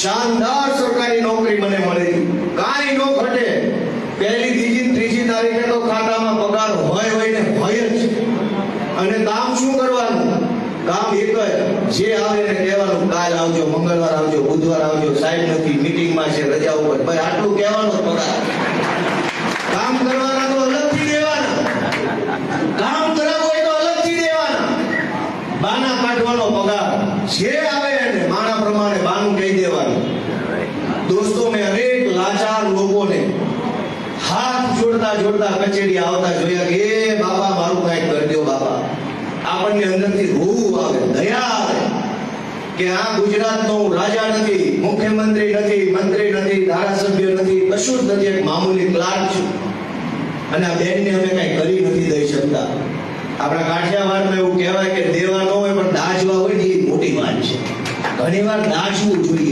શાનદાર સરકારી નોકરી મને મળી, કાંઈ નો ઘટે, પહેલી બીજી ત્રીજી તારીખે તો ખાતામાં પગાર હોય ને હોય જ. અને કામ શું કરવાનું? કામ એક જ, જે આવે એને કહેવાનું કાલ આવજો, મંગળવાર આવજો, બુધવાર આવજો, સાહેબ નથી, મીટિંગમાં છે, રજા ઉપર, ભાઈ આટલું કહેવાનું પગાર. કામ કરવાના તો અલગથી દેવાના, કામ કરાવવું હોય તો અલગથી દેવાના. બાના કાઢવાનો પગાર, જે આવે એને માણા પ્રમાણે બાનું કહી દેવાનું. દોસ્તો, મેં અનેક લાચાર લોકોને હાથ જોડતા જોડતા કચેરી આવતા જોયા કે એ બાપા મારું કાંઈક કરી દો બાપા. આપણને અંદરથી રોવું આવે, દયા આવે કે આ ગુજરાતનો રાજા નથી, મુખ્યમંત્રી નથી, મંત્રી નથી, ધારાસભ્ય નથી, કશું જ નથી, એક મામૂલી ક્લાર્ક છું અને આ બેનને અમે કઈ કરી નથી દઈ શકતા. આપણા કાઠિયાવાડમાં એવું કહેવાય કે દેવા ન હોય પણ દાજવા હોય ને એ મોટી વાત છે. ઘણી વાર દાજવું જોઈએ.